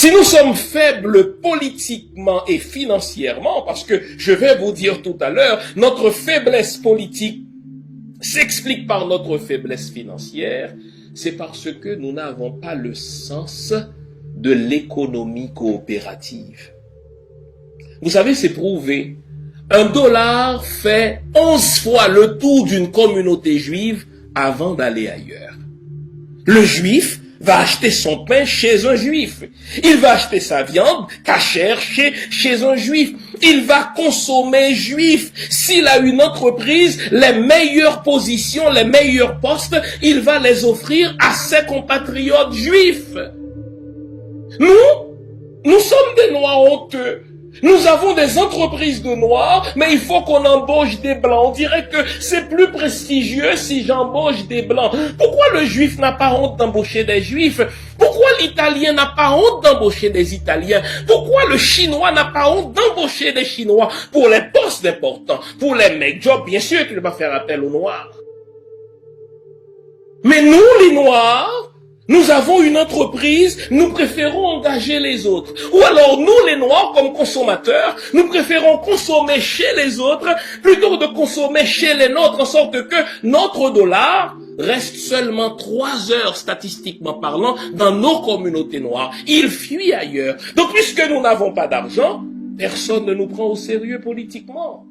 Si nous sommes faibles politiquement et financièrement, parce que je vais vous dire tout à l'heure, notre faiblesse politique s'explique par notre faiblesse financière, c'est parce que nous n'avons pas le sens de l'économie coopérative. Vous savez, c'est prouvé. $1 fait 11 fois le tour d'une communauté juive avant d'aller ailleurs. Le juif va acheter son pain chez un juif. Il va acheter sa viande cachère chez un juif. Il va consommer juif. S'il a une entreprise, les meilleures positions, les meilleurs postes, il va les offrir à ses compatriotes juifs. Nous sommes des noirs honteux. Nous avons des entreprises de noirs, mais il faut qu'on embauche des blancs. On dirait que c'est plus prestigieux si j'embauche des blancs. Pourquoi le juif n'a pas honte d'embaucher des juifs? Pourquoi l'italien n'a pas honte d'embaucher des italiens? Pourquoi le chinois n'a pas honte d'embaucher des chinois pour les postes importants? Pour les make jobs, bien sûr qu'il va faire appel aux noirs. Mais nous, les noirs, nous avons une entreprise, nous préférons engager les autres. Ou alors nous, les Noirs, comme consommateurs, nous préférons consommer chez les autres plutôt que de consommer chez les nôtres, en sorte que notre dollar reste seulement 3 heures, statistiquement parlant, dans nos communautés noires. Il fuit ailleurs. Donc puisque nous n'avons pas d'argent, personne ne nous prend au sérieux politiquement.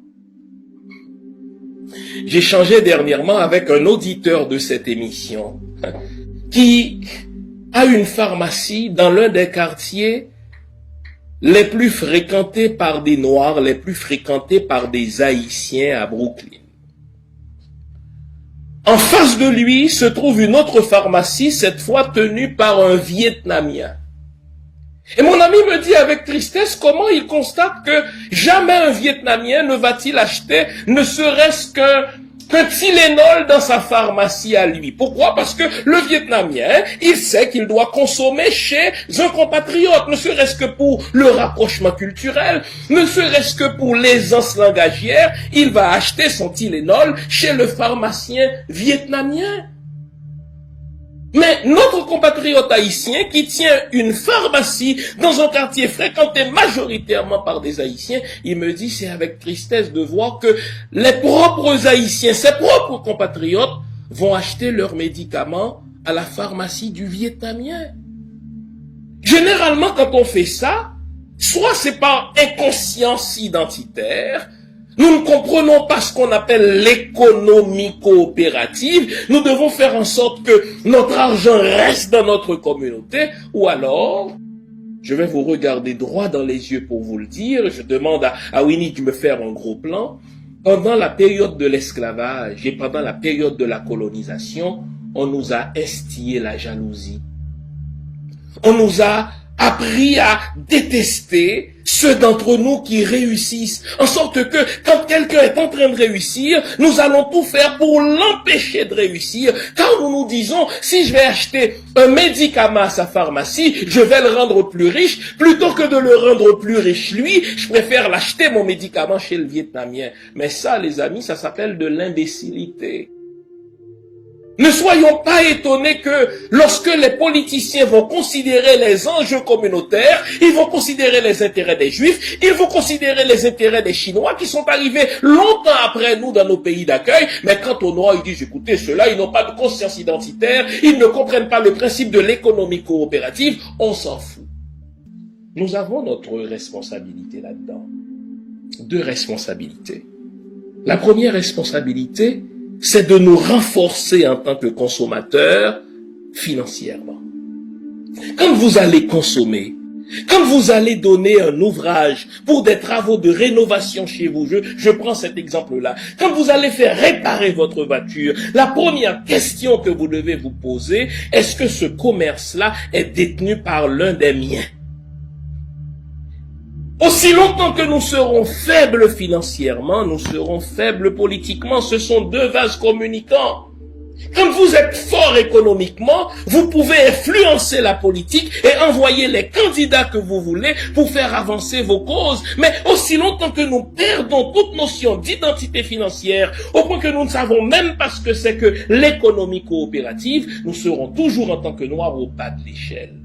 J'ai échangé dernièrement avec un auditeur de cette émission qui a une pharmacie dans l'un des quartiers les plus fréquentés par des Noirs, les plus fréquentés par des Haïtiens à Brooklyn. En face de lui se trouve une autre pharmacie, cette fois tenue par un Vietnamien. Et mon ami me dit avec tristesse comment il constate que jamais un Vietnamien ne va-t-il acheter ne serait-ce qu'un Tylenol dans sa pharmacie à lui. Pourquoi? Parce que le Vietnamien, il sait qu'il doit consommer chez un compatriote, ne serait-ce que pour le rapprochement culturel, ne serait-ce que pour l'aisance langagière, il va acheter son Tylenol chez le pharmacien vietnamien. Mais notre compatriote haïtien qui tient une pharmacie dans un quartier fréquenté majoritairement par des Haïtiens, il me dit c'est avec tristesse de voir que les propres Haïtiens, ses propres compatriotes, vont acheter leurs médicaments à la pharmacie du Vietnamien. Généralement, quand on fait ça, soit c'est par inconscience identitaire, nous ne comprenons pas ce qu'on appelle l'économie coopérative. Nous devons faire en sorte que notre argent reste dans notre communauté. Ou alors, je vais vous regarder droit dans les yeux pour vous le dire. Je demande à Winnie de me faire un gros plan. Pendant la période de l'esclavage et pendant la période de la colonisation, on nous a instillé la jalousie. On nous a appris à détester ceux d'entre nous qui réussissent, en sorte que quand quelqu'un est en train de réussir, nous allons tout faire pour l'empêcher de réussir, car nous nous disons, si je vais acheter un médicament à sa pharmacie, je vais le rendre plus riche, plutôt que de le rendre plus riche lui, je préfère l'acheter mon médicament chez le Vietnamien. Mais ça, les amis, ça s'appelle de l'imbécilité. Ne soyons pas étonnés que lorsque les politiciens vont considérer les enjeux communautaires, ils vont considérer les intérêts des Juifs, ils vont considérer les intérêts des Chinois qui sont arrivés longtemps après nous dans nos pays d'accueil, mais quant aux Noirs, ils disent, écoutez, ceux-là, ils n'ont pas de conscience identitaire, ils ne comprennent pas le principe de l'économie coopérative, on s'en fout. Nous avons notre responsabilité là-dedans. 2 responsabilités. La première responsabilité, c'est de nous renforcer en tant que consommateurs financièrement. Quand vous allez consommer, quand vous allez donner un ouvrage pour des travaux de rénovation chez vous, je prends cet exemple-là, quand vous allez faire réparer votre voiture, la première question que vous devez vous poser, est-ce que ce commerce-là est détenu par l'un des miens? Aussi longtemps que nous serons faibles financièrement, nous serons faibles politiquement. Ce sont 2 vases communicants. Quand vous êtes fort économiquement, vous pouvez influencer la politique et envoyer les candidats que vous voulez pour faire avancer vos causes. Mais aussi longtemps que nous perdons toute notion d'identité financière, au point que nous ne savons même pas ce que c'est que l'économie coopérative, nous serons toujours en tant que Noirs au bas de l'échelle.